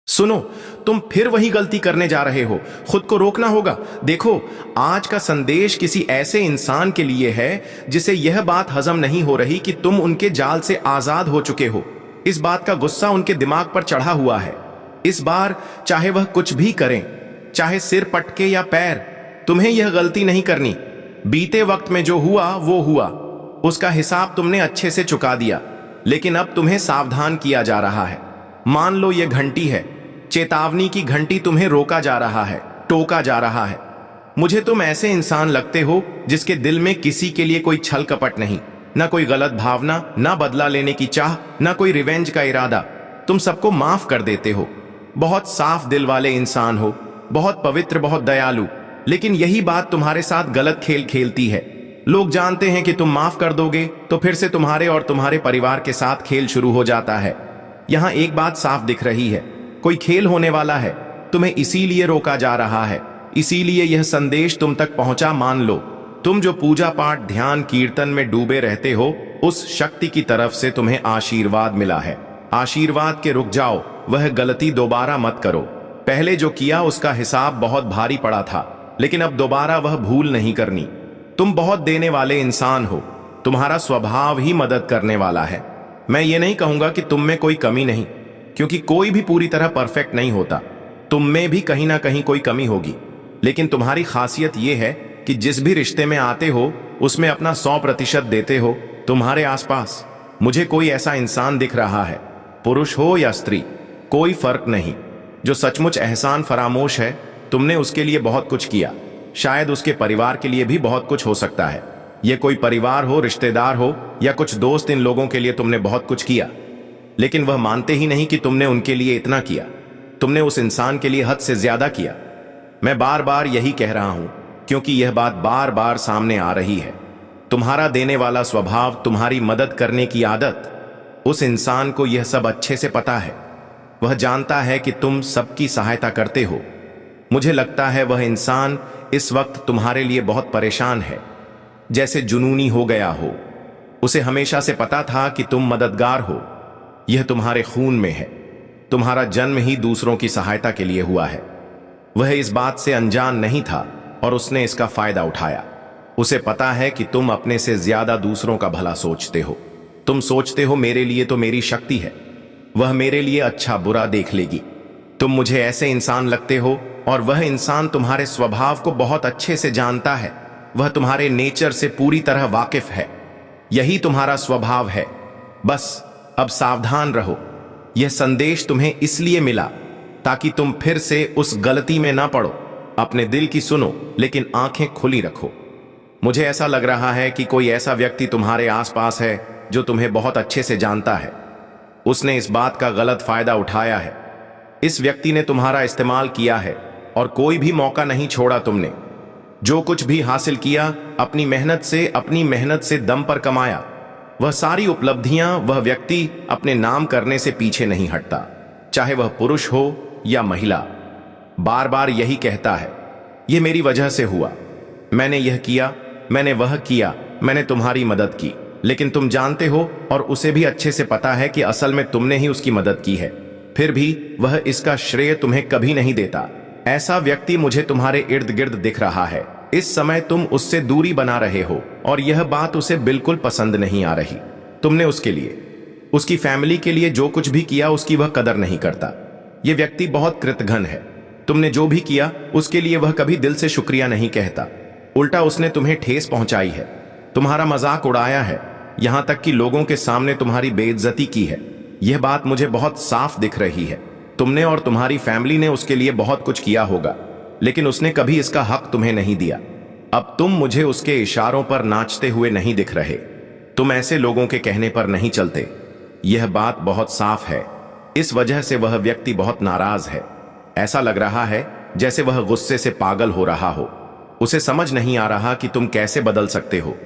सुनो, तुम फिर वही गलती करने जा रहे हो। खुद को रोकना होगा। देखो, आज का संदेश किसी ऐसे इंसान के लिए है जिसे यह बात हजम नहीं हो रही कि तुम उनके जाल से आजाद हो चुके हो। इस बात का गुस्सा उनके दिमाग पर चढ़ा हुआ है। इस बार चाहे वह कुछ भी करें, चाहे सिर पटके या पैर, तुम्हें यह गलती नहीं करनी। बीते वक्त में जो हुआ वो हुआ, उसका हिसाब तुमने अच्छे से चुका दिया, लेकिन अब तुम्हें सावधान किया जा रहा है। मान लो यह घंटी है, चेतावनी की घंटी। तुम्हें रोका जा रहा है, टोका जा रहा है। मुझे तुम ऐसे इंसान लगते हो जिसके दिल में किसी के लिए कोई छल कपट नहीं, ना कोई गलत भावना, ना बदला लेने की चाह, ना कोई रिवेंज का इरादा। तुम सबको माफ कर देते हो। बहुत साफ दिल वाले इंसान हो, बहुत पवित्र, बहुत दयालु। लेकिन यही बात तुम्हारे साथ गलत खेल खेलती है। लोग जानते हैं कि तुम माफ कर दोगे तो फिर से तुम्हारे और तुम्हारे परिवार के साथ खेल शुरू हो जाता है। यहां एक बात साफ दिख रही है, कोई खेल होने वाला है। तुम्हें इसीलिए रोका जा रहा है, इसीलिए यह संदेश तुम तक पहुंचा। मान लो, तुम जो पूजा पाठ, ध्यान, कीर्तन में डूबे रहते हो, उस शक्ति की तरफ से तुम्हें आशीर्वाद मिला है। आशीर्वाद के रुक जाओ, वह गलती दोबारा मत करो। पहले जो किया उसका हिसाब बहुत भारी पड़ा था, लेकिन अब दोबारा वह भूल नहीं करनी। तुम बहुत देने वाले इंसान हो, तुम्हारा स्वभाव ही मदद करने वाला है। मैं ये नहीं कहूंगा कि तुम में कोई कमी नहीं, क्योंकि कोई भी पूरी तरह परफेक्ट नहीं होता। तुम में भी कहीं ना कहीं कोई कमी होगी, लेकिन तुम्हारी खासियत यह है कि जिस भी रिश्ते में आते हो उसमें अपना 100% देते हो। तुम्हारे आसपास मुझे कोई ऐसा इंसान दिख रहा है, पुरुष हो या स्त्री, कोई फर्क नहीं, जो सचमुच एहसान फरामोश है। तुमने उसके लिए बहुत कुछ किया, शायद उसके परिवार के लिए भी बहुत कुछ हो सकता है। यह कोई परिवार हो, रिश्तेदार हो या कुछ दोस्त, इन लोगों के लिए तुमने बहुत कुछ किया, लेकिन वह मानते ही नहीं कि तुमने उनके लिए इतना किया। तुमने उस इंसान के लिए हद से ज्यादा किया। मैं बार बार यही कह रहा हूं क्योंकि यह बात बार बार सामने आ रही है। तुम्हारा देने वाला स्वभाव, तुम्हारी मदद करने की आदत, उस इंसान को यह सब अच्छे से पता है। वह जानता है कि तुम सबकी सहायता करते हो। मुझे लगता है वह इंसान इस वक्त तुम्हारे लिए बहुत परेशान है, जैसे जुनूनी हो गया हो। उसे हमेशा से पता था कि तुम मददगार हो, यह तुम्हारे खून में है। तुम्हारा जन्म ही दूसरों की सहायता के लिए हुआ है। वह इस बात से अनजान नहीं था और उसने इसका फायदा उठाया। उसे पता है कि तुम अपने से ज्यादा दूसरों का भला सोचते हो। तुम सोचते हो मेरे लिए तो मेरी शक्ति है, वह मेरे लिए अच्छा बुरा देख लेगी। तुम मुझे ऐसे इंसान लगते हो और वह इंसान तुम्हारे स्वभाव को बहुत अच्छे से जानता है। वह तुम्हारे नेचर से पूरी तरह वाकिफ है। यही तुम्हारा स्वभाव है। बस अब सावधान रहो। यह संदेश तुम्हें इसलिए मिला ताकि तुम फिर से उस गलती में ना पड़ो। अपने दिल की सुनो, लेकिन आंखें खुली रखो। मुझे ऐसा लग रहा है कि कोई ऐसा व्यक्ति तुम्हारे आसपास है जो तुम्हें बहुत अच्छे से जानता है। उसने इस बात का गलत फायदा उठाया है। इस व्यक्ति ने तुम्हारा इस्तेमाल किया है और कोई भी मौका नहीं छोड़ा। तुमने जो कुछ भी हासिल किया, अपनी मेहनत से दम पर कमाया। वह सारी उपलब्धियां, वह व्यक्ति अपने नाम करने से पीछे नहीं हटता, चाहे वह पुरुष हो या महिला। बार बार यही कहता है, यह मेरी वजह से हुआ, मैंने यह किया, मैंने वह किया, मैंने तुम्हारी मदद की। लेकिन तुम जानते हो और उसे भी अच्छे से पता है कि असल में तुमने ही उसकी मदद की है। फिर भी वह इसका श्रेय तुम्हें कभी नहीं देता। ऐसा व्यक्ति मुझे तुम्हारे इर्द गिर्द दिख रहा है। इस समय तुम उससे दूरी बना रहे हो और यह बात उसे बिल्कुल पसंद नहीं आ रही। तुमने उसके लिए, उसकी फैमिली के लिए जो कुछ भी किया, उसकी वह कदर नहीं करता। यह व्यक्ति बहुत कृतघ्न है। तुमने जो भी किया उसके लिए वह कभी दिल से शुक्रिया नहीं कहता। उल्टा उसने तुम्हें ठेस पहुंचाई है, तुम्हारा मजाक उड़ाया है, यहां तक कि लोगों के सामने तुम्हारी बेइज्जती की है। यह बात मुझे बहुत साफ दिख रही है। तुमने और तुम्हारी फैमिली ने उसके लिए बहुत कुछ किया होगा, लेकिन उसने कभी इसका हक तुम्हें नहीं दिया। अब तुम मुझे उसके इशारों पर नाचते हुए नहीं दिख रहे। तुम ऐसे लोगों के कहने पर नहीं चलते। यह बात बहुत साफ है। इस वजह से वह व्यक्ति बहुत नाराज है। ऐसा लग रहा है जैसे वह गुस्से से पागल हो रहा हो। उसे समझ नहीं आ रहा कि तुम कैसे बदल सकते हो।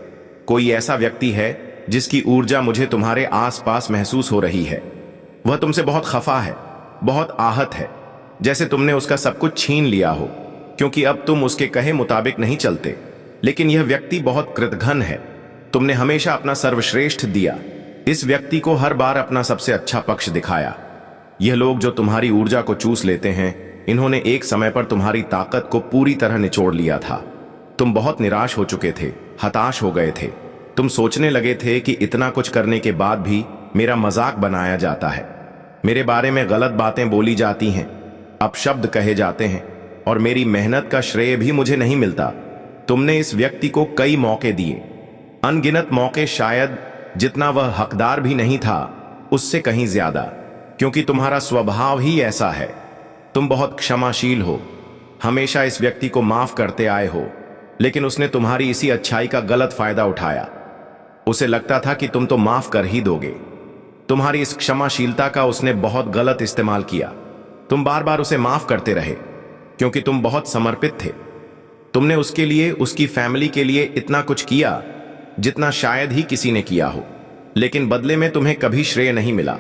कोई ऐसा व्यक्ति है जिसकी ऊर्जा मुझे तुम्हारे आसपास महसूस हो रही है। वह तुमसे बहुत खफा है, बहुत आहत है, जैसे तुमने उसका सब कुछ छीन लिया हो, क्योंकि अब तुम उसके कहे मुताबिक नहीं चलते। लेकिन यह व्यक्ति बहुत कृतघ्न है। तुमने हमेशा अपना सर्वश्रेष्ठ दिया, इस व्यक्ति को हर बार अपना सबसे अच्छा पक्ष दिखाया। यह लोग जो तुम्हारी ऊर्जा को चूस लेते हैं, इन्होंने एक समय पर तुम्हारी ताकत को पूरी तरह निचोड़ लिया था। तुम बहुत निराश हो चुके थे, हताश हो गए थे। तुम सोचने लगे थे कि इतना कुछ करने के बाद भी मेरा मजाक बनाया जाता है, मेरे बारे में गलत बातें बोली जाती हैं, अपशब्द कहे जाते हैं और मेरी मेहनत का श्रेय भी मुझे नहीं मिलता। तुमने इस व्यक्ति को कई मौके दिए, अनगिनत मौके, शायद जितना वह हकदार भी नहीं था उससे कहीं ज्यादा, क्योंकि तुम्हारा स्वभाव ही ऐसा है। तुम बहुत क्षमाशील हो, हमेशा इस व्यक्ति को माफ करते आए हो, लेकिन उसने तुम्हारी इसी अच्छाई का गलत फायदा उठाया। उसे लगता था कि तुम तो माफ कर ही दोगे। तुम्हारी इस क्षमाशीलता का उसने बहुत गलत इस्तेमाल किया। तुम बार बार उसे माफ करते रहे क्योंकि तुम बहुत समर्पित थे। तुमने उसके लिए, उसकी फैमिली के लिए इतना कुछ किया जितना शायद ही किसी ने किया हो, लेकिन बदले में तुम्हें कभी श्रेय नहीं मिला।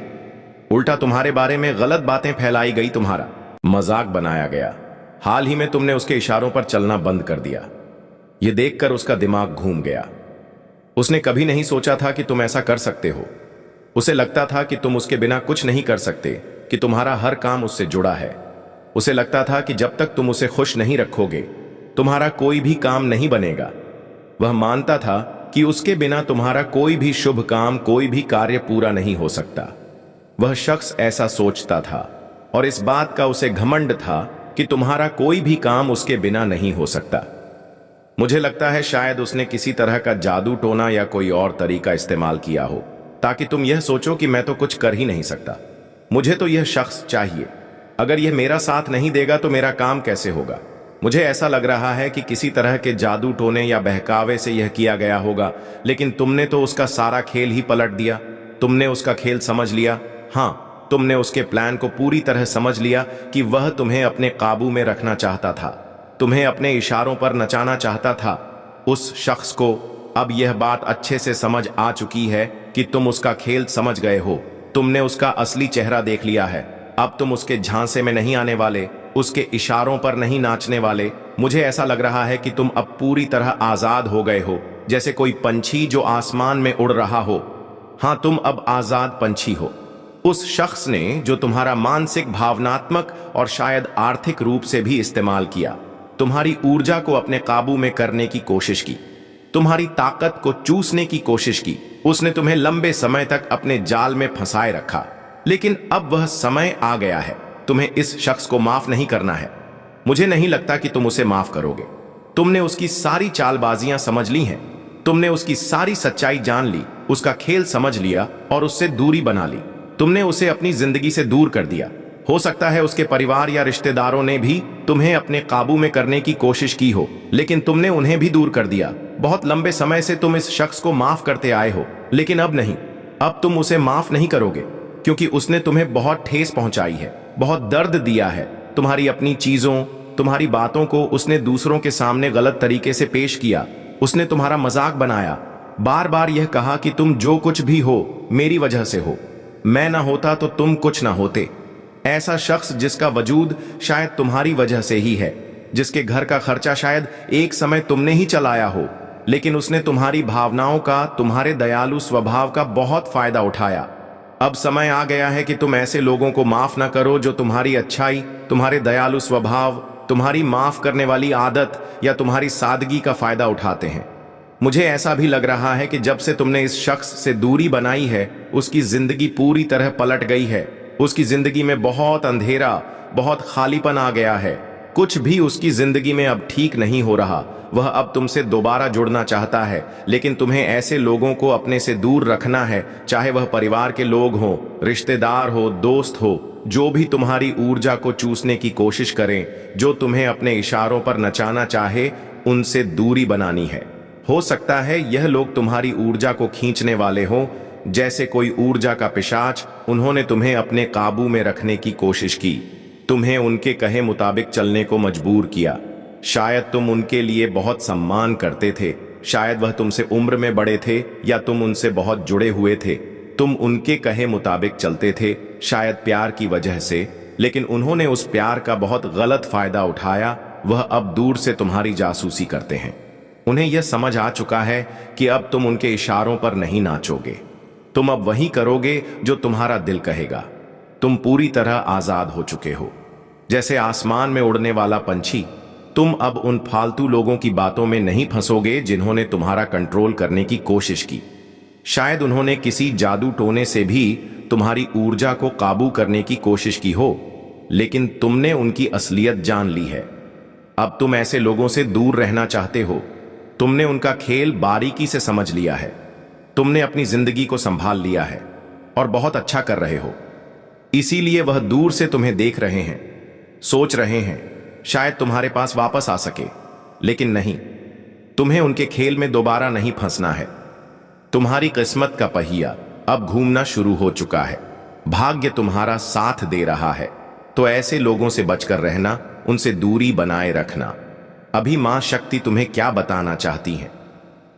उल्टा तुम्हारे बारे में गलत बातें फैलाई गई, तुम्हारा मजाक बनाया गया। हाल ही में तुमने उसके इशारों पर चलना बंद कर दिया। यह देखकर उसका दिमाग घूम गया। उसने कभी नहीं सोचा था कि तुम ऐसा कर सकते हो। उसे लगता था कि तुम उसके बिना कुछ नहीं कर सकते, कि तुम्हारा हर काम उससे जुड़ा है। उसे लगता था कि जब तक तुम उसे खुश नहीं रखोगे, तुम्हारा कोई भी काम नहीं बनेगा। वह मानता था कि उसके बिना तुम्हारा कोई भी शुभ काम, कोई भी कार्य पूरा नहीं हो सकता। वह शख्स ऐसा सोचता था और इस बात का उसे घमंड था कि तुम्हारा कोई भी काम उसके बिना नहीं हो सकता। मुझे लगता है शायद उसने किसी तरह का जादू टोना या कोई और तरीका इस्तेमाल किया हो ताकि तुम यह सोचो कि मैं तो कुछ कर ही नहीं सकता, मुझे तो यह शख्स चाहिए। अगर यह मेरा साथ नहीं देगा तो मेरा काम कैसे होगा। मुझे ऐसा लग रहा है कि किसी तरह के जादू टोने या बहकावे से यह किया गया होगा, लेकिन तुमने तो उसका सारा खेल ही पलट दिया। तुमने उसका खेल समझ लिया। हाँ, तुमने उसके प्लान को पूरी तरह समझ लिया कि वह तुम्हें अपने काबू में रखना चाहता था, तुम्हें अपने इशारों पर नचाना चाहता था। उस शख्स को अब यह बात अच्छे से समझ आ चुकी है कि तुम उसका खेल समझ गए हो। तुमने उसका असली चेहरा देख लिया है। अब तुम उसके झांसे में नहीं आने वाले, उसके इशारों पर नहीं नाचने वाले। मुझे ऐसा लग रहा है कि तुम अब पूरी तरह आजाद हो गए हो, जैसे कोई पंछी जो आसमान में उड़ रहा हो। हाँ, तुम अब आजाद पंछी हो। उस शख्स ने जो तुम्हारा मानसिक, भावनात्मक और शायद आर्थिक रूप से भी इस्तेमाल किया, तुम्हारी ऊर्जा को अपने काबू में करने की कोशिश की, तुम्हारी ताकत को चूसने की कोशिश की। उसने तुम्हें लंबे समय तक अपने जाल में फंसाए रखा, लेकिन अब वह समय आ गया है। तुम्हें इस शख्स को माफ नहीं करना है। मुझे नहीं लगता कि तुम उसे माफ करोगे। तुमने उसकी सारी चालबाजियां समझ ली हैं। तुमने उसकी सारी सच्चाई जान ली, उसका खेल समझ लिया और उससे दूरी बना ली। तुमने उसे अपनी जिंदगी से दूर कर दिया। हो सकता है उसके परिवार या रिश्तेदारों ने भी तुम्हें अपने काबू में करने की कोशिश की हो, लेकिन तुमने उन्हें भी दूर कर दिया। बहुत लंबे समय से तुम इस शख्स को माफ करते आए हो, लेकिन अब नहीं। अब तुम उसे माफ नहीं करोगे, क्योंकि उसने तुम्हें बहुत ठेस पहुंचाई है, बहुत दर्द दिया है। तुम्हारी अपनी चीजों, तुम्हारी बातों को उसने दूसरों के सामने गलत तरीके से पेश किया। उसने तुम्हारा मजाक बनाया, बार बार यह कहा कि तुम जो कुछ भी हो मेरी वजह से हो, मैं ना होता तो तुम कुछ ना होते। ऐसा शख्स जिसका वजूद शायद तुम्हारी वजह से ही है, जिसके घर का खर्चा शायद एक समय तुमने ही चलाया हो, लेकिन उसने तुम्हारी भावनाओं का, तुम्हारे दयालु स्वभाव का बहुत फायदा उठाया। अब समय आ गया है कि तुम ऐसे लोगों को माफ ना करो जो तुम्हारी अच्छाई, तुम्हारे दयालु स्वभाव, तुम्हारी माफ करने वाली आदत या तुम्हारी सादगी का फायदा उठाते हैं। मुझे ऐसा भी लग रहा है कि जब से तुमने इस शख्स से दूरी बनाई है, उसकी जिंदगी पूरी तरह पलट गई है। उसकी जिंदगी में बहुत अंधेरा, बहुत खालीपन आ गया है। कुछ भी उसकी जिंदगी में अब ठीक नहीं हो रहा। वह अब तुमसे दोबारा जुड़ना चाहता है, लेकिन तुम्हें ऐसे लोगों को अपने से दूर रखना है, चाहे वह परिवार के लोग हों, रिश्तेदार हो, दोस्त हो, जो भी तुम्हारी ऊर्जा को चूसने की कोशिश करें, जो तुम्हें अपने इशारों पर नचाना चाहे, उनसे दूरी बनानी है। हो सकता है यह लोग तुम्हारी ऊर्जा को खींचने वाले हों, जैसे कोई ऊर्जा का पिशाच। उन्होंने तुम्हें अपने काबू में रखने की कोशिश की, तुम्हें उनके कहे मुताबिक चलने को मजबूर किया। शायद तुम उनके लिए बहुत सम्मान करते थे, शायद वह तुमसे उम्र में बड़े थे या तुम उनसे बहुत जुड़े हुए थे। तुम उनके कहे मुताबिक चलते थे, शायद प्यार की वजह से, लेकिन उन्होंने उस प्यार का बहुत गलत फायदा उठाया। वह अब दूर से तुम्हारी जासूसी करते हैं। उन्हें यह समझ आ चुका है कि अब तुम उनके इशारों पर नहीं नाचोगे। तुम अब वही करोगे जो तुम्हारा दिल कहेगा। तुम पूरी तरह आजाद हो चुके हो। जैसे आसमान में उड़ने वाला पंछी, तुम अब उन फालतू लोगों की बातों में नहीं फंसोगे जिन्होंने तुम्हारा कंट्रोल करने की कोशिश की। शायद उन्होंने किसी जादू टोने से भी तुम्हारी ऊर्जा को काबू करने की कोशिश की हो, लेकिन तुमने उनकी असलियत जान ली है। अब तुम ऐसे लोगों से दूर रहना चाहते हो। तुमने उनका खेल बारीकी से समझ लिया है। तुमने अपनी जिंदगी को संभाल लिया है और बहुत अच्छा कर रहे हो। इसीलिए वह दूर से तुम्हें देख रहे हैं, सोच रहे हैं शायद तुम्हारे पास वापस आ सके, लेकिन नहीं, तुम्हें उनके खेल में दोबारा नहीं फंसना है। तुम्हारी किस्मत का पहिया अब घूमना शुरू हो चुका है। भाग्य तुम्हारा साथ दे रहा है। तो ऐसे लोगों से बचकर रहना, उनसे दूरी बनाए रखना। अभी मां शक्ति तुम्हें क्या बताना चाहती हैं?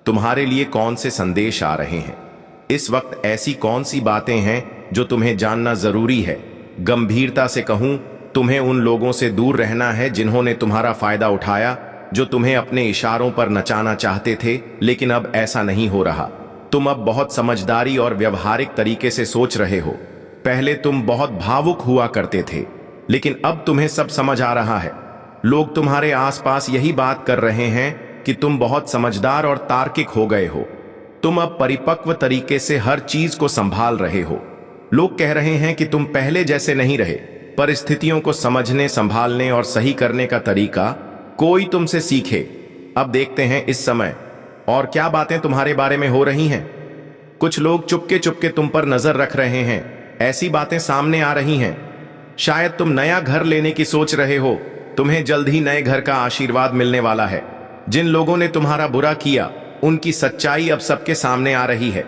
तुम्हारे लिए कौन से संदेश आ रहे हैं? इस वक्त ऐसी कौन सी बातें हैं जो तुम्हें जानना जरूरी है? गंभीरता से कहूं, तुम्हें उन लोगों से दूर रहना है जिन्होंने तुम्हारा फायदा उठाया, जो तुम्हें अपने इशारों पर नचाना चाहते थे, लेकिन अब ऐसा नहीं हो रहा। तुम अब बहुत समझदारी और व्यवहारिक तरीके से सोच रहे हो। पहले तुम बहुत भावुक हुआ करते थे, लेकिन अब तुम्हें सब समझ आ रहा है। लोग तुम्हारे आसपास यही बात कर रहे हैं कि तुम बहुत समझदार और तार्किक हो गए हो। तुम अब परिपक्व तरीके से हर चीज को संभाल रहे हो। लोग कह रहे हैं कि तुम पहले जैसे नहीं रहे। परिस्थितियों को समझने, संभालने और सही करने का तरीका कोई तुमसे सीखे। अब देखते हैं इस समय और क्या बातें तुम्हारे बारे में हो रही हैं। कुछ लोग चुपके चुपके तुम पर नजर रख रहे हैं। ऐसी बातें सामने आ रही हैं। शायद तुम नया घर लेने की सोच रहे हो। तुम्हें जल्द ही नए घर का आशीर्वाद मिलने वाला है। जिन लोगों ने तुम्हारा बुरा किया, उनकी सच्चाई अब सबके सामने आ रही है।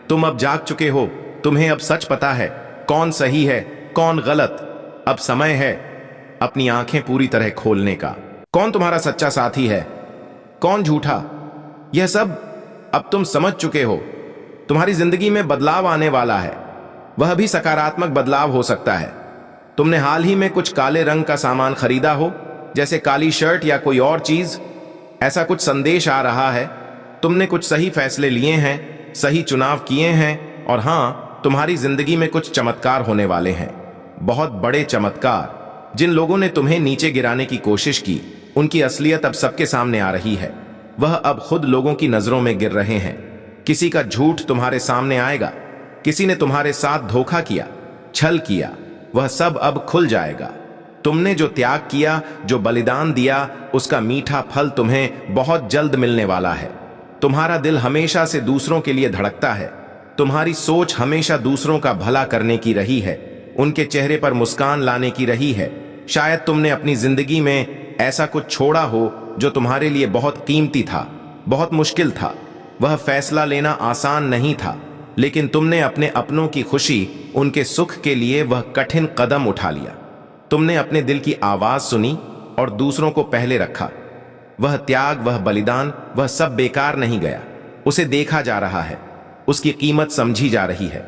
तुम अब जाग चुके हो। तुम्हें अब सच पता है, कौन सही है, कौन गलत। अब समय है अपनी आंखें पूरी तरह खोलने का। कौन तुम्हारा सच्चा साथी है, कौन झूठा, यह सब अब तुम समझ चुके हो। तुम्हारी जिंदगी में बदलाव आने वाला है। वह भी सकारात्मक बदलाव हो सकता है। तुमने हाल ही में कुछ काले रंग का सामान खरीदा हो, जैसे काली शर्ट या कोई और चीज। ऐसा कुछ संदेश आ रहा है। तुमने कुछ सही फैसले लिए हैं, सही चुनाव किए हैं, और हां, तुम्हारी जिंदगी में कुछ चमत्कार होने वाले हैं, बहुत बड़े चमत्कार। जिन लोगों ने तुम्हें नीचे गिराने की कोशिश की, उनकी असलियत अब सबके सामने आ रही है। वह अब खुद लोगों की नजरों में गिर रहे हैं। किसी का झूठ तुम्हारे सामने आएगा। किसी ने तुम्हारे साथ धोखा किया, छल किया, वह सब अब खुल जाएगा। तुमने जो त्याग किया, जो बलिदान दिया, उसका मीठा फल तुम्हें बहुत जल्द मिलने वाला है। तुम्हारा दिल हमेशा से दूसरों के लिए धड़कता है। तुम्हारी सोच हमेशा दूसरों का भला करने की रही है, उनके चेहरे पर मुस्कान लाने की रही है। शायद तुमने अपनी जिंदगी में ऐसा कुछ छोड़ा हो जो तुम्हारे लिए बहुत कीमती था, बहुत मुश्किल था। वह फैसला लेना आसान नहीं था, लेकिन तुमने अपने अपनों की खुशी, उनके सुख के लिए वह कठिन कदम उठा लिया। तुमने अपने दिल की आवाज सुनी और दूसरों को पहले रखा। वह त्याग, वह बलिदान, वह सब बेकार नहीं गया। उसे देखा जा रहा है, उसकी कीमत समझी जा रही है।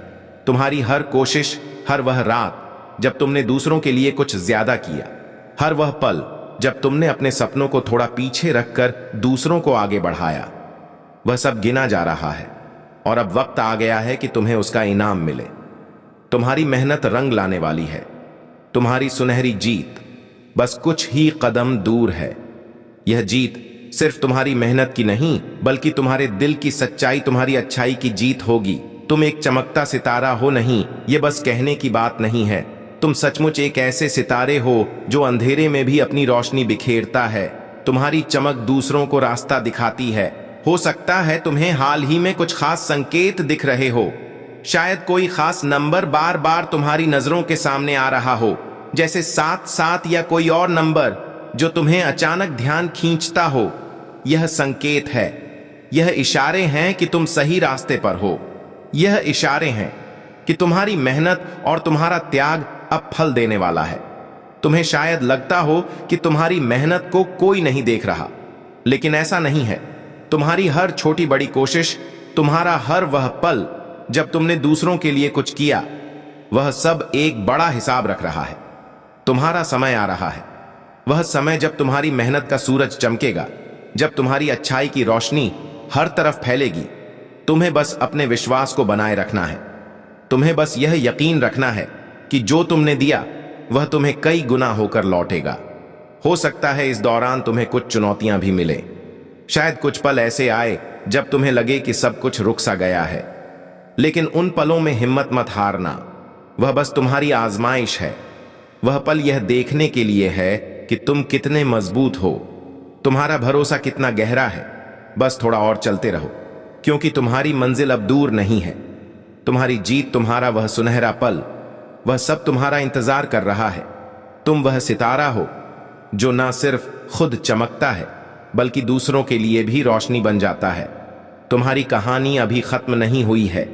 तुम्हारी हर कोशिश, हर वह रात जब तुमने दूसरों के लिए कुछ ज्यादा किया, हर वह पल जब तुमने अपने सपनों को थोड़ा पीछे रखकर दूसरों को आगे बढ़ाया, वह सब गिना जा रहा है। और अब वक्त आ गया है कि तुम्हें उसका इनाम मिले। तुम्हारी मेहनत रंग लाने वाली है। तुम्हारी सुनहरी जीत बस कुछ ही कदम दूर है। यह जीत सिर्फ तुम्हारी मेहनत की नहीं, बल्कि तुम्हारे दिल की सच्चाई, तुम्हारी अच्छाई की जीत होगी। तुम एक चमकता सितारा हो नहीं, ये बस कहने की बात नहीं है। तुम सचमुच एक ऐसे सितारे हो जो अंधेरे में भी अपनी रोशनी बिखेरता है। तुम्हारी चमक दूसरों को रास्ता दिखाती है। हो सकता है तुम्हें हाल ही में कुछ खास संकेत दिख रहे हो। शायद कोई खास नंबर बार बार तुम्हारी नजरों के सामने आ रहा हो, जैसे 7-7 या कोई और नंबर जो तुम्हें अचानक ध्यान खींचता हो। यह संकेत है, यह इशारे हैं कि तुम सही रास्ते पर हो। यह इशारे हैं कि तुम्हारी मेहनत और तुम्हारा त्याग अब फल देने वाला है। तुम्हें शायद लगता हो कि तुम्हारी मेहनत को कोई नहीं देख रहा, लेकिन ऐसा नहीं है। तुम्हारी हर छोटी बड़ी कोशिश, तुम्हारा हर वह पल जब तुमने दूसरों के लिए कुछ किया, वह सब एक बड़ा हिसाब रख रहा है। तुम्हारा समय आ रहा है, वह समय जब तुम्हारी मेहनत का सूरज चमकेगा, जब तुम्हारी अच्छाई की रोशनी हर तरफ फैलेगी। तुम्हें बस अपने विश्वास को बनाए रखना है। तुम्हें बस यह यकीन रखना है कि जो तुमने दिया वह तुम्हें कई गुना होकर लौटेगा। हो सकता है इस दौरान तुम्हें कुछ चुनौतियां भी मिले। शायद कुछ पल ऐसे आए जब तुम्हें लगे कि सब कुछ रुक सा गया है, लेकिन उन पलों में हिम्मत मत हारना। वह बस तुम्हारी आजमाइश है। वह पल यह देखने के लिए है कि तुम कितने मजबूत हो, तुम्हारा भरोसा कितना गहरा है। बस थोड़ा और चलते रहो, क्योंकि तुम्हारी मंजिल अब दूर नहीं है। तुम्हारी जीत, तुम्हारा वह सुनहरा पल, वह सब तुम्हारा इंतजार कर रहा है। तुम वह सितारा हो जो ना सिर्फ खुद चमकता है बल्कि दूसरों के लिए भी रोशनी बन जाता है। तुम्हारी कहानी अभी खत्म नहीं हुई है,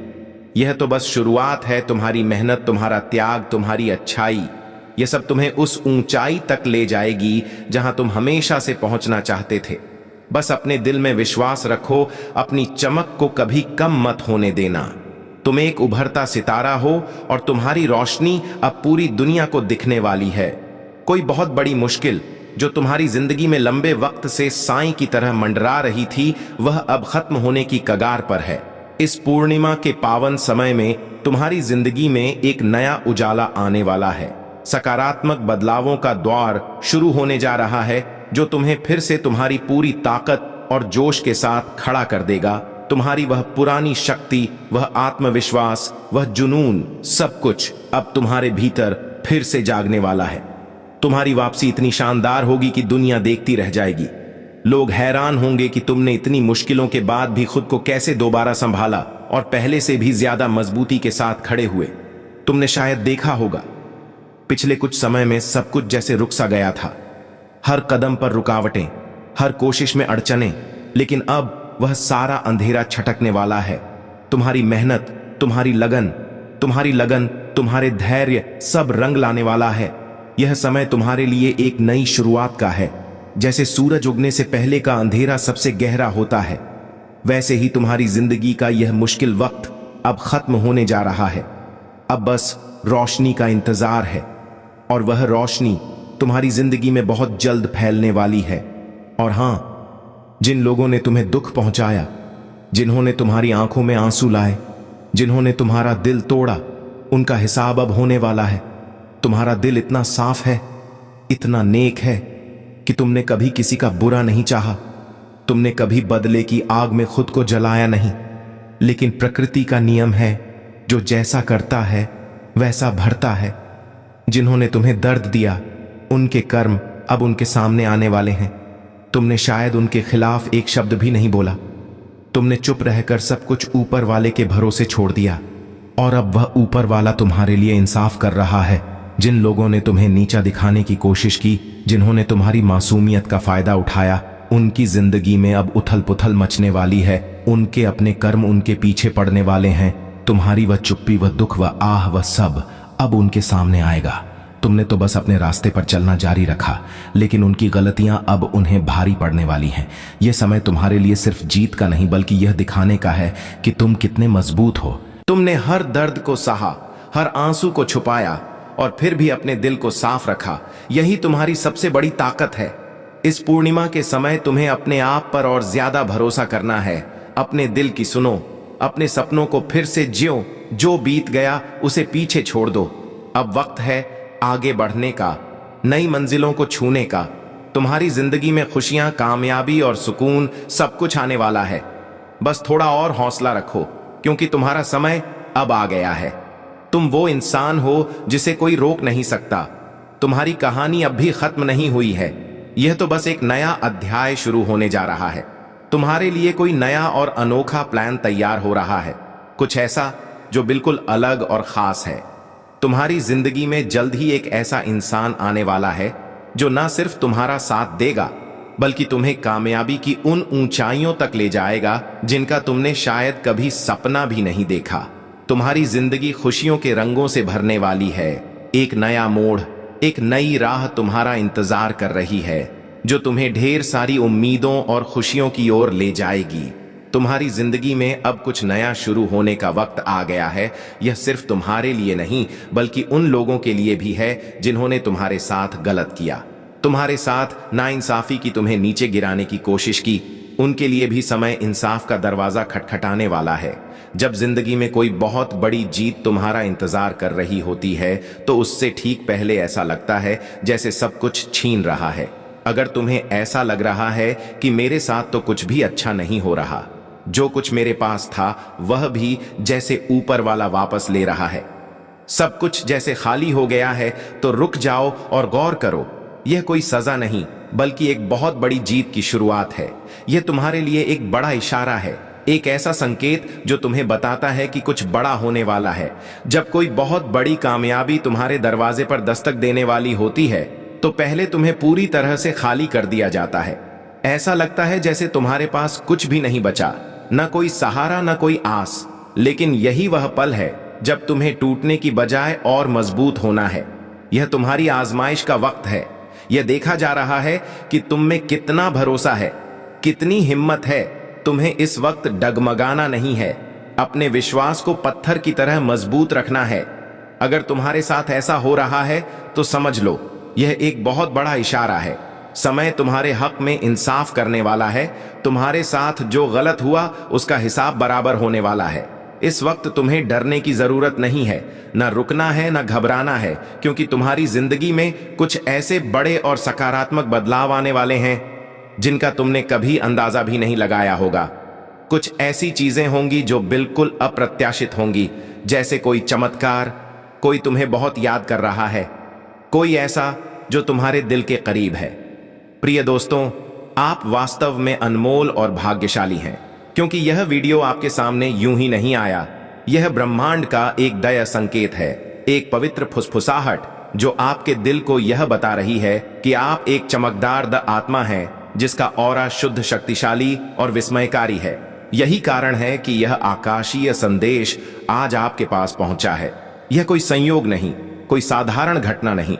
यह तो बस शुरुआत है। तुम्हारी मेहनत, तुम्हारा त्याग, तुम्हारी अच्छाई, यह सब तुम्हें उस ऊंचाई तक ले जाएगी जहां तुम हमेशा से पहुंचना चाहते थे। बस अपने दिल में विश्वास रखो, अपनी चमक को कभी कम मत होने देना। तुम एक उभरता सितारा हो और तुम्हारी रोशनी अब पूरी दुनिया को दिखने वाली है। कोई बहुत बड़ी मुश्किल जो तुम्हारी जिंदगी में लंबे वक्त से साईं की तरह मंडरा रही थी, वह अब खत्म होने की कगार पर है। इस पूर्णिमा के पावन समय में तुम्हारी जिंदगी में एक नया उजाला आने वाला है। सकारात्मक बदलावों का द्वार शुरू होने जा रहा है, जो तुम्हें फिर से तुम्हारी पूरी ताकत और जोश के साथ खड़ा कर देगा। तुम्हारी वह पुरानी शक्ति, वह आत्मविश्वास, वह जुनून, सब कुछ अब तुम्हारे भीतर फिर से जागने वाला है। तुम्हारी वापसी इतनी शानदार होगी कि दुनिया देखती रह जाएगी। लोग हैरान होंगे कि तुमने इतनी मुश्किलों के बाद भी खुद को कैसे दोबारा संभाला और पहले से भी ज्यादा मजबूती के साथ खड़े हुए। तुमने शायद देखा होगा, पिछले कुछ समय में सब कुछ जैसे रुक सा गया था। हर कदम पर रुकावटें, हर कोशिश में अड़चनें, लेकिन अब वह सारा अंधेरा छटकने वाला है। तुम्हारी मेहनत, तुम्हारी लगन, तुम्हारे धैर्य सब रंग लाने वाला है। यह समय तुम्हारे लिए एक नई शुरुआत का है। जैसे सूरज उगने से पहले का अंधेरा सबसे गहरा होता है, वैसे ही तुम्हारी जिंदगी का यह मुश्किल वक्त अब खत्म होने जा रहा है। अब बस रोशनी का इंतजार है, और वह रोशनी तुम्हारी जिंदगी में बहुत जल्द फैलने वाली है। और हां, जिन लोगों ने तुम्हें दुख पहुंचाया, जिन्होंने तुम्हारी आंखों में आंसू लाए, जिन्होंने तुम्हारा दिल तोड़ा, उनका हिसाब अब होने वाला है। तुम्हारा दिल इतना साफ है, इतना नेक है कि तुमने कभी किसी का बुरा नहीं चाहा। तुमने कभी बदले की आग में खुद को जलाया नहीं। लेकिन प्रकृति का नियम है, जो जैसा करता है वैसा भरता है। जिन्होंने तुम्हें दर्द दिया, उनके कर्म अब उनके सामने आने वाले हैं। तुमने शायद उनके खिलाफ एक शब्द भी नहीं बोला। तुमने चुप रहकर सब कुछ ऊपर वाले के भरोसे छोड़ दिया, और अब वह ऊपर वाला तुम्हारे लिए इंसाफ कर रहा है। जिन लोगों ने तुम्हें नीचा दिखाने की कोशिश की, जिन्होंने तुम्हारी मासूमियत का फायदा उठाया, उनकी जिंदगी में अब उथल पुथल मचने वाली है। उनके अपने कर्म उनके पीछे पड़ने वाले हैं। तुम्हारी वह चुप्पी, वह दुख, वह आह, वह सब अब उनके सामने आएगा। तुमने तो बस अपने रास्ते पर चलना जारी रखा, लेकिन उनकी गलतियां अब उन्हें भारी पड़ने वाली हैं। यह समय तुम्हारे लिए सिर्फ जीत का नहीं, बल्कि यह दिखाने का है कि तुम कितने मजबूत हो। तुमने हर दर्द को सहा, हर आंसू को छुपाया, और फिर भी अपने दिल को साफ रखा। यही तुम्हारी सबसे बड़ी ताकत है। इस पूर्णिमा के समय तुम्हें अपने आप पर और ज्यादा भरोसा करना है। अपने दिल की सुनो, अपने सपनों को फिर से जियो। जो बीत गया उसे पीछे छोड़ दो। अब वक्त है आगे बढ़ने का, नई मंजिलों को छूने का। तुम्हारी जिंदगी में खुशियां, कामयाबी और सुकून सब कुछ आने वाला है। बस थोड़ा और हौसला रखो, क्योंकि तुम्हारा समय अब आ गया है। तुम वो इंसान हो जिसे कोई रोक नहीं सकता। तुम्हारी कहानी अब भी खत्म नहीं हुई है। यह तो बस एक नया अध्याय शुरू होने जा रहा है। तुम्हारे लिए कोई नया और अनोखा प्लान तैयार हो रहा है, कुछ ऐसा जो बिल्कुल अलग और खास है। तुम्हारी जिंदगी में जल्द ही एक ऐसा इंसान आने वाला है जो न सिर्फ तुम्हारा साथ देगा, बल्कि तुम्हें कामयाबी की उन ऊंचाइयों तक ले जाएगा जिनका तुमने शायद कभी सपना भी नहीं देखा। तुम्हारी जिंदगी खुशियों के रंगों से भरने वाली है। एक नया मोड़, एक नई राह तुम्हारा इंतजार कर रही है, जो तुम्हें ढेर सारी उम्मीदों और खुशियों की ओर ले जाएगी। तुम्हारी जिंदगी में अब कुछ नया शुरू होने का वक्त आ गया है। यह सिर्फ तुम्हारे लिए नहीं, बल्कि उन लोगों के लिए भी है जिन्होंने तुम्हारे साथ गलत किया, तुम्हारे साथ नाइंसाफी की, तुम्हें नीचे गिराने की कोशिश की। उनके लिए भी समय इंसाफ का दरवाजा खटखटाने वाला है। जब जिंदगी में कोई बहुत बड़ी जीत तुम्हारा इंतजार कर रही होती है तो उससे ठीक पहले ऐसा लगता है जैसे सब कुछ छीन रहा है। अगर तुम्हें ऐसा लग रहा है कि मेरे साथ तो कुछ भी अच्छा नहीं हो रहा, जो कुछ मेरे पास था वह भी जैसे ऊपर वाला वापस ले रहा है, सब कुछ जैसे खाली हो गया है, तो रुक जाओ और गौर करो। यह कोई सजा नहीं बल्कि एक बहुत बड़ी जीत की शुरुआत है। यह तुम्हारे लिए एक बड़ा इशारा है, एक ऐसा संकेत जो तुम्हें बताता है कि कुछ बड़ा होने वाला है। जब कोई बहुत बड़ी कामयाबी तुम्हारे दरवाजे पर दस्तक देने वाली होती है तो पहले तुम्हें पूरी तरह से खाली कर दिया जाता है। ऐसा लगता है जैसे तुम्हारे पास कुछ भी नहीं बचा, न कोई सहारा न कोई आस। लेकिन यही वह पल है जब तुम्हें टूटने की बजाय और मजबूत होना है। यह तुम्हारी आजमाइश का वक्त है। यह देखा जा रहा है कि तुम में कितना भरोसा है, कितनी हिम्मत है। तुम्हें इस वक्त डगमगाना नहीं है, अपने विश्वास को पत्थर की तरह मजबूत रखना है। अगर तुम्हारे साथ ऐसा हो रहा है तो समझ लो यह एक बहुत बड़ा इशारा है। समय तुम्हारे हक में इंसाफ करने वाला है। तुम्हारे साथ जो गलत हुआ उसका हिसाब बराबर होने वाला है। इस वक्त तुम्हें डरने की जरूरत नहीं है, न रुकना है न घबराना है, क्योंकि तुम्हारी जिंदगी में कुछ ऐसे बड़े और सकारात्मक बदलाव आने वाले हैं जिनका तुमने कभी अंदाजा भी नहीं लगाया होगा। कुछ ऐसी चीजें होंगी जो बिल्कुल अप्रत्याशित होंगी, जैसे कोई चमत्कार, कोई तुम्हें बहुत याद कर रहा है, कोई ऐसा जो तुम्हारे दिल के करीब है। प्रिय दोस्तों, आप वास्तव में अनमोल और भाग्यशाली हैं, क्योंकि यह वीडियो आपके सामने यूं ही नहीं आया। यह ब्रह्मांड का एक दया संकेत है, एक पवित्र फुसफुसाहट जो आपके दिल को यह बता रही है कि आप एक चमकदार द आत्मा हैं जिसका ऑरा शुद्ध, शक्तिशाली और विस्मयकारी है। यही कारण है कि यह आकाशीय संदेश आज आपके पास पहुंचा है। यह कोई संयोग नहीं, कोई साधारण घटना नहीं।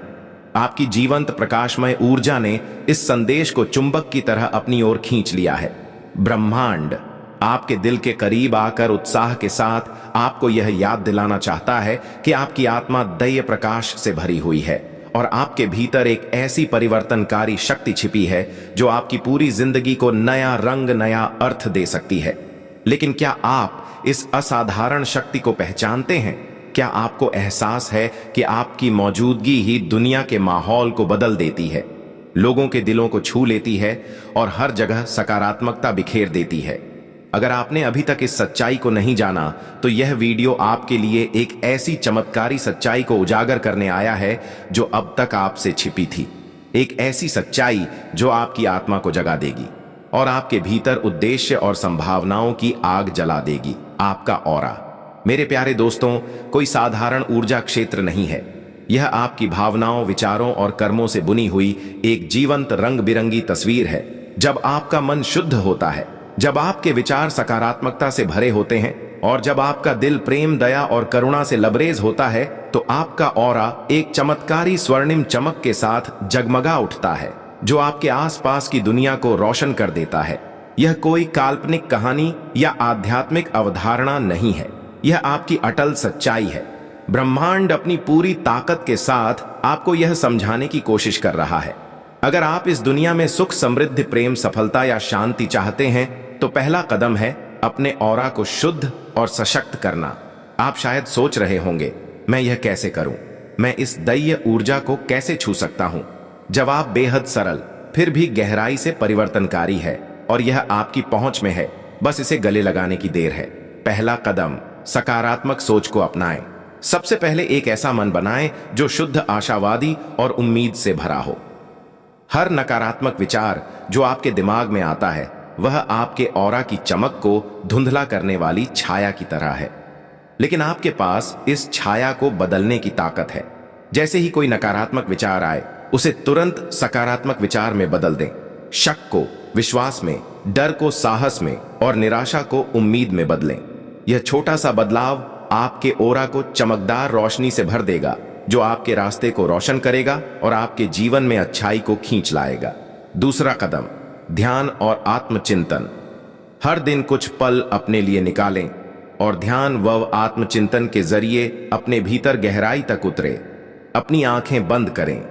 आपकी जीवंत प्रकाशमय ऊर्जा ने इस संदेश को चुंबक की तरह अपनी ओर खींच लिया है। ब्रह्मांड आपके दिल के करीब आकर उत्साह के साथ आपको यह याद दिलाना चाहता है कि आपकी आत्मा दैय प्रकाश से भरी हुई है और आपके भीतर एक ऐसी परिवर्तनकारी शक्ति छिपी है जो आपकी पूरी जिंदगी को नया रंग, नया अर्थ दे सकती है। लेकिन क्या आप इस असाधारण शक्ति को पहचानते हैं? क्या आपको एहसास है कि आपकी मौजूदगी ही दुनिया के माहौल को बदल देती है, लोगों के दिलों को छू लेती है और हर जगह सकारात्मकता बिखेर देती है? अगर आपने अभी तक इस सच्चाई को नहीं जाना तो यह वीडियो आपके लिए एक ऐसी चमत्कारी सच्चाई को उजागर करने आया है जो अब तक आपसे छिपी थी। एक ऐसी सच्चाई जो आपकी आत्मा को जगा देगी और आपके भीतर उद्देश्य और संभावनाओं की आग जला देगी। आपका ऑरा, मेरे प्यारे दोस्तों, कोई साधारण ऊर्जा क्षेत्र नहीं है। यह आपकी भावनाओं, विचारों और कर्मों से बुनी हुई एक जीवंत रंग बिरंगी तस्वीर है। जब आपका मन शुद्ध होता है, जब आपके विचार सकारात्मकता से भरे होते हैं और जब आपका दिल प्रेम, दया और करुणा से लबरेज होता है तो आपका ऑरा एक चमत्कारी स्वर्णिम चमक के साथ जगमगा उठता है जो आपके आसपास की दुनिया को रोशन कर देता है। यह कोई काल्पनिक कहानी या आध्यात्मिक अवधारणा नहीं है, यह आपकी अटल सच्चाई है। ब्रह्मांड अपनी पूरी ताकत के साथ आपको यह समझाने की कोशिश कर रहा है। अगर आप इस दुनिया में सुख, समृद्धि, प्रेम, सफलता या शांति चाहते हैं तो पहला कदम है अपने ऑरा को शुद्ध और सशक्त करना। आप शायद सोच रहे होंगे, मैं यह कैसे करूं? मैं इस दैय ऊर्जा को कैसे छू सकता हूं? जवाब बेहद सरल फिर भी गहराई से परिवर्तनकारी है और यह आपकी पहुंच में है, बस इसे गले लगाने की देर है। पहला कदम, सकारात्मक सोच को अपनाएं। सबसे पहले एक ऐसा मन बनाएं जो शुद्ध, आशावादी और उम्मीद से भरा हो। हर नकारात्मक विचार जो आपके दिमाग में आता है वह आपके ऑरा की चमक को धुंधला करने वाली छाया की तरह है, लेकिन आपके पास इस छाया को बदलने की ताकत है। जैसे ही कोई नकारात्मक विचार आए उसे तुरंत सकारात्मक विचार में बदल दें। शक को विश्वास में, डर को साहस में और निराशा को उम्मीद में बदलें। यह छोटा सा बदलाव आपके ऑरा को चमकदार रोशनी से भर देगा जो आपके रास्ते को रोशन करेगा और आपके जीवन में अच्छाई को खींच लाएगा। दूसरा कदम, ध्यान और आत्मचिंतन। हर दिन कुछ पल अपने लिए निकालें और ध्यान व आत्मचिंतन के जरिए अपने भीतर गहराई तक उतरे। अपनी आंखें बंद करें,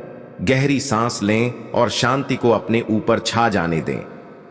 गहरी सांस लें और शांति को अपने ऊपर छा जाने दें।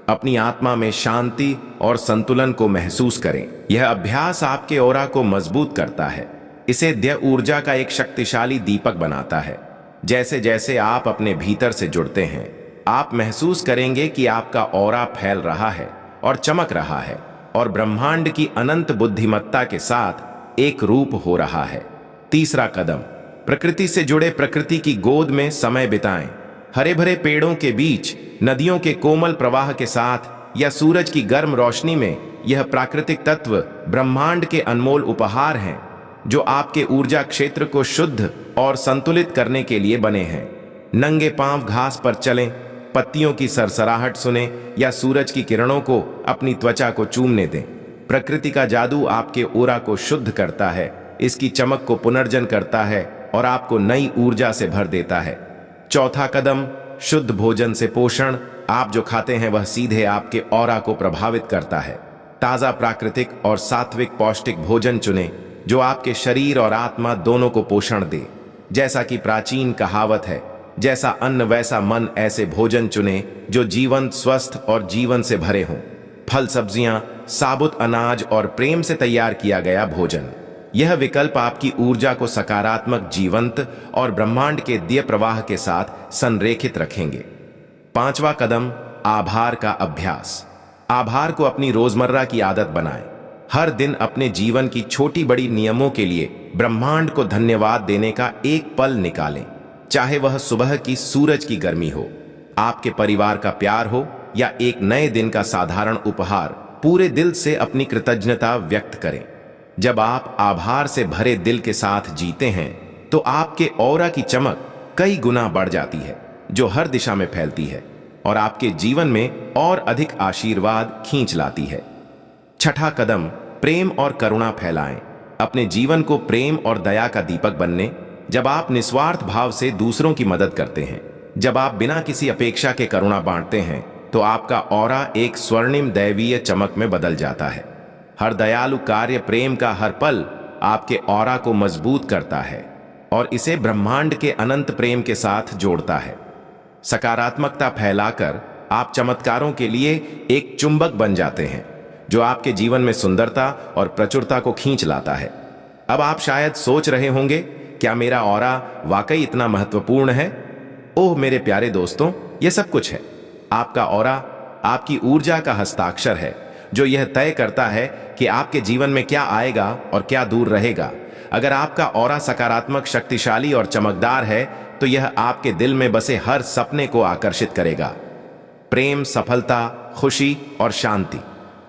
अपनी आत्मा में शांति और संतुलन को महसूस करें। यह अभ्यास आपके ऑरा को मजबूत करता है, इसे द्य ऊर्जा का एक शक्तिशाली दीपक बनाता है। जैसे जैसे आप अपने भीतर से जुड़ते हैं, आप महसूस करेंगे कि आपका ऑरा फैल रहा है और चमक रहा है और ब्रह्मांड की अनंत बुद्धिमत्ता के साथ एक रूप हो रहा है। तीसरा कदम, प्रकृति से जुड़े प्रकृति की गोद में समय बिताएं। हरे भरे पेड़ों के बीच, नदियों के कोमल प्रवाह के साथ या सूरज की गर्म रोशनी में, यह प्राकृतिक तत्व ब्रह्मांड के अनमोल उपहार हैं जो आपके ऊर्जा क्षेत्र को शुद्ध और संतुलित करने के लिए बने हैं। नंगे पांव घास पर चलें, पत्तियों की सरसराहट सुने या सूरज की किरणों को अपनी त्वचा को चूमने दें। प्रकृति का जादू आपके ऑरा को शुद्ध करता है, इसकी चमक को पुनर्जन करता है और आपको नई ऊर्जा से भर देता है। चौथा कदम, शुद्ध भोजन से पोषण। आप जो खाते हैं वह सीधे आपके ऑरा को प्रभावित करता है। ताजा, प्राकृतिक और सात्विक पौष्टिक भोजन चुनें जो आपके शरीर और आत्मा दोनों को पोषण दे। जैसा कि प्राचीन कहावत है, जैसा अन्न वैसा मन, ऐसे भोजन चुनें जो जीवंत, स्वस्थ और जीवन से भरे हों। फल, सब्जियां, साबुत अनाज और प्रेम से तैयार किया गया भोजन। यह विकल्प आपकी ऊर्जा को सकारात्मक, जीवंत और ब्रह्मांड के दिव्य प्रवाह के साथ संरेखित रखेंगे। पांचवा कदम, आभार का अभ्यास। आभार को अपनी रोजमर्रा की आदत बनाएं। हर दिन अपने जीवन की छोटी बड़ी नियमों के लिए ब्रह्मांड को धन्यवाद देने का एक पल निकालें। चाहे वह सुबह की सूरज की गर्मी हो, आपके परिवार का प्यार हो या एक नए दिन का साधारण उपहार, पूरे दिल से अपनी कृतज्ञता व्यक्त करें। जब आप आभार से भरे दिल के साथ जीते हैं तो आपके ऑरा की चमक कई गुना बढ़ जाती है, जो हर दिशा में फैलती है और आपके जीवन में और अधिक आशीर्वाद खींच लाती है। छठा कदम, प्रेम और करुणा फैलाएं। अपने जीवन को प्रेम और दया का दीपक बनने। जब आप निस्वार्थ भाव से दूसरों की मदद करते हैं, जब आप बिना किसी अपेक्षा के करुणा बांटते हैं, तो आपका ऑरा एक स्वर्णिम दैवीय चमक में बदल जाता है। हर दयालु कार्य, प्रेम का हर पल आपके ऑरा को मजबूत करता है और इसे ब्रह्मांड के अनंत प्रेम के साथ जोड़ता है। सकारात्मकता फैलाकर आप चमत्कारों के लिए एक चुंबक बन जाते हैं जो आपके जीवन में सुंदरता और प्रचुरता को खींच लाता है। अब आप शायद सोच रहे होंगे, क्या मेरा ऑरा वाकई इतना महत्वपूर्ण है? ओह मेरे प्यारे दोस्तों, यह सब कुछ है। आपका ऑरा आपकी ऊर्जा का हस्ताक्षर है जो यह तय करता है कि आपके जीवन में क्या आएगा और क्या दूर रहेगा। अगर आपका ऑरा सकारात्मक, शक्तिशाली और चमकदार है तो यह आपके दिल में बसे हर सपने को आकर्षित करेगा। प्रेम, सफलता, खुशी और शांति।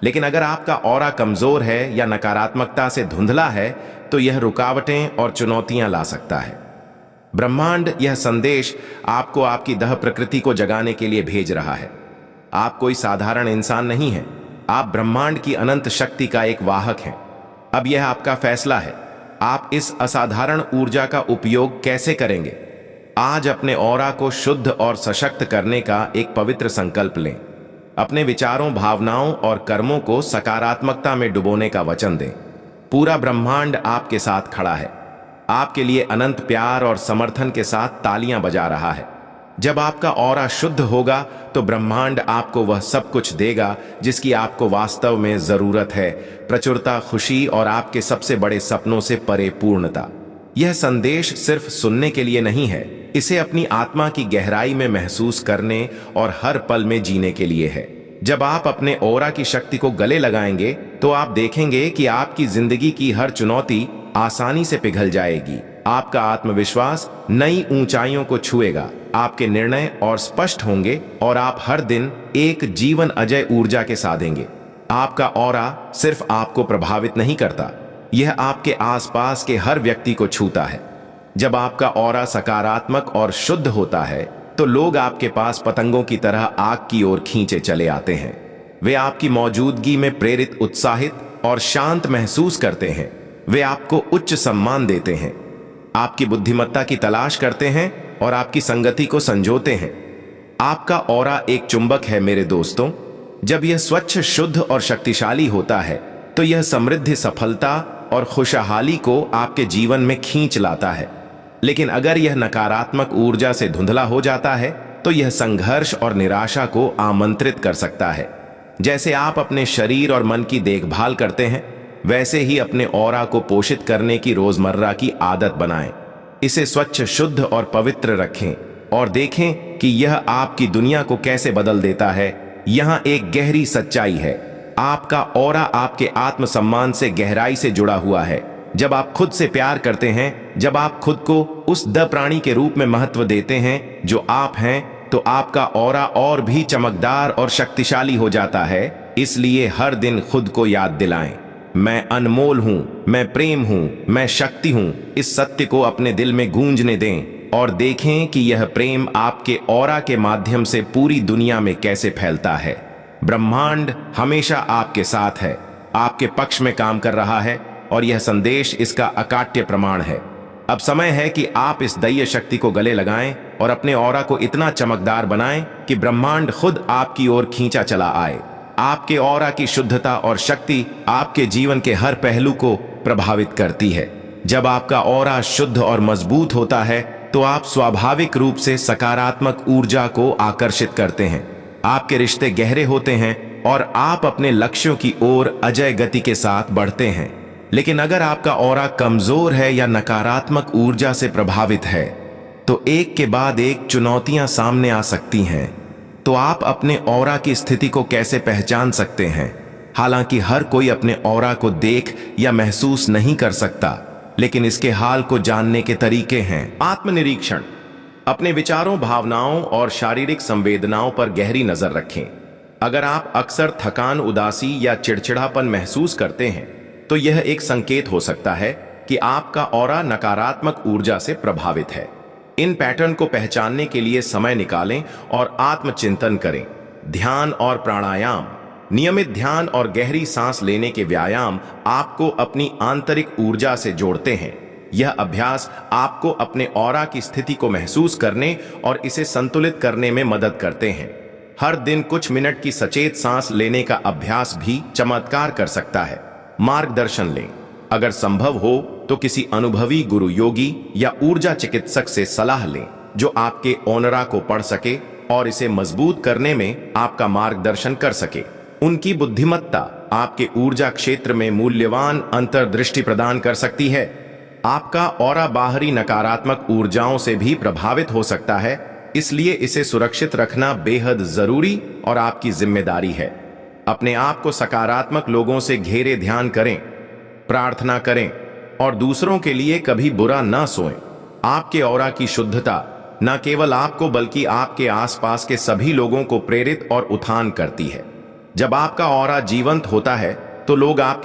लेकिन अगर आपका ऑरा कमजोर है या नकारात्मकता से धुंधला है तो यह रुकावटें और चुनौतियां ला सकता है। ब्रह्मांड यह संदेश आपको आपकी दह प्रकृति को जगाने के लिए भेज रहा है। आप कोई साधारण इंसान नहीं हैं, आप ब्रह्मांड की अनंत शक्ति का एक वाहक हैं। अब यह आपका फैसला है, आप इस असाधारण ऊर्जा का उपयोग कैसे करेंगे। आज अपने ऑरा को शुद्ध और सशक्त करने का एक पवित्र संकल्प लें। अपने विचारों, भावनाओं और कर्मों को सकारात्मकता में डुबोने का वचन दें। पूरा ब्रह्मांड आपके साथ खड़ा है, आपके लिए अनंत प्यार और समर्थन के साथ तालियां बजा रहा है। जब आपका ऑरा शुद्ध होगा तो ब्रह्मांड आपको वह सब कुछ देगा जिसकी आपको वास्तव में जरूरत है। प्रचुरता, खुशी और आपके सबसे बड़े सपनों से परे पूर्णता। यह संदेश सिर्फ सुनने के लिए नहीं है, इसे अपनी आत्मा की गहराई में महसूस करने और हर पल में जीने के लिए है। जब आप अपने ऑरा की शक्ति को गले लगाएंगे तो आप देखेंगे कि आपकी जिंदगी की हर चुनौती आसानी से पिघल जाएगी। आपका आत्मविश्वास नई ऊंचाइयों को छुएगा, आपके निर्णय और स्पष्ट होंगे और आप हर दिन एक जीवन अजय ऊर्जा के साधेंगे। आपका ऑरा सिर्फ आपको प्रभावित नहीं करता, यह आपके आसपास के हर व्यक्ति को छूता है। जब आपका ऑरा सकारात्मक और शुद्ध होता है तो लोग आपके पास पतंगों की तरह आग की ओर खींचे चले आते हैं। वे आपकी मौजूदगी में प्रेरित, उत्साहित और शांत महसूस करते हैं। वे आपको उच्च सम्मान देते हैं, आपकी बुद्धिमत्ता की तलाश करते हैं और आपकी संगति को संजोते हैं। आपका ऑरा एक चुंबक है मेरे दोस्तों। जब यह स्वच्छ, शुद्ध और शक्तिशाली होता है तो यह समृद्धि, सफलता और खुशहाली को आपके जीवन में खींच लाता है। लेकिन अगर यह नकारात्मक ऊर्जा से धुंधला हो जाता है तो यह संघर्ष और निराशा को आमंत्रित कर सकता है। जैसे आप अपने शरीर और मन की देखभाल करते हैं, वैसे ही अपने ऑरा को पोषित करने की रोजमर्रा की आदत बनाएं। इसे स्वच्छ, शुद्ध और पवित्र रखें और देखें कि यह आपकी दुनिया को कैसे बदल देता है। यहाँ एक गहरी सच्चाई है, आपका ऑरा आपके आत्मसम्मान से गहराई से जुड़ा हुआ है। जब आप खुद से प्यार करते हैं, जब आप खुद को उस द प्राणी के रूप में महत्व देते हैं जो आप हैं, तो आपका ऑरा और भी चमकदार और शक्तिशाली हो जाता है। इसलिए हर दिन खुद को याद दिलाएं, मैं अनमोल हूं, मैं प्रेम हूं, मैं शक्ति हूं। इस सत्य को अपने दिल में गूंजने दें और देखें कि यह प्रेम आपके ऑरा के माध्यम से पूरी दुनिया में कैसे फैलता है। ब्रह्मांड हमेशा आपके साथ है, आपके पक्ष में काम कर रहा है और यह संदेश इसका अकाट्य प्रमाण है। अब समय है कि आप इस दैवीय शक्ति को गले लगाएं और अपने ऑरा को इतना चमकदार बनाएं कि ब्रह्मांड खुद आपकी ओर खींचा चला आए। आपके ऑरा की शुद्धता और शक्ति आपके जीवन के हर पहलू को प्रभावित करती है। जब आपका ऑरा शुद्ध और मजबूत होता है, तो आप स्वाभाविक रूप से सकारात्मक ऊर्जा को आकर्षित करते हैं। आपके रिश्ते गहरे होते हैं और आप अपने लक्ष्यों की ओर अजय गति के साथ बढ़ते हैं। लेकिन अगर आपका ऑरा कमजोर है या नकारात्मक ऊर्जा से प्रभावित है, तो एक के बाद एक चुनौतियां सामने आ सकती हैं। तो आप अपने ऑरा की स्थिति को कैसे पहचान सकते हैं? हालांकि हर कोई अपने ऑरा को देख या महसूस नहीं कर सकता, लेकिन इसके हाल को जानने के तरीके हैं। आत्मनिरीक्षण, अपने विचारों, भावनाओं और शारीरिक संवेदनाओं पर गहरी नजर रखें। अगर आप अक्सर थकान, उदासी या चिड़चिड़ापन महसूस करते हैं, तो यह एक संकेत हो सकता है कि आपका ऑरा नकारात्मक ऊर्जा से प्रभावित है। इन पैटर्न को पहचानने के लिए समय निकालें और आत्मचिंतन करें। ध्यान और प्राणायाम, नियमित ध्यान और गहरी सांस लेने के व्यायाम आपको अपनी आंतरिक ऊर्जा से जोड़ते हैं। यह अभ्यास आपको अपने ऑरा की स्थिति को महसूस करने और इसे संतुलित करने में मदद करते हैं। हर दिन कुछ मिनट की सचेत सांस लेने का अभ्यास भी चमत्कार कर सकता है। मार्गदर्शन लें, अगर संभव हो तो किसी अनुभवी गुरु, योगी या ऊर्जा चिकित्सक से सलाह लें, जो आपके ऑरा को पढ़ सके और इसे मजबूत करने में आपका मार्गदर्शन कर सके। उनकी बुद्धिमत्ता आपके ऊर्जा क्षेत्र में मूल्यवान अंतर्दृष्टि प्रदान कर सकती है। आपका ऑरा बाहरी नकारात्मक ऊर्जाओं से भी प्रभावित हो सकता है, इसलिए इसे सुरक्षित रखना बेहद जरूरी और आपकी जिम्मेदारी है। अपने आप को सकारात्मक लोगों से घेरे, ध्यान करें, प्रार्थना करें और दूसरों के लिए कभी बुरा ना सोएं। आपके ऑरा की शुद्धता न केवल आपको बल्कि आपके आसपास के सभी लोगों को प्रेरित और उत्थान करती है। जब आपका ऑरा जीवंत होता है, तो लोग आपके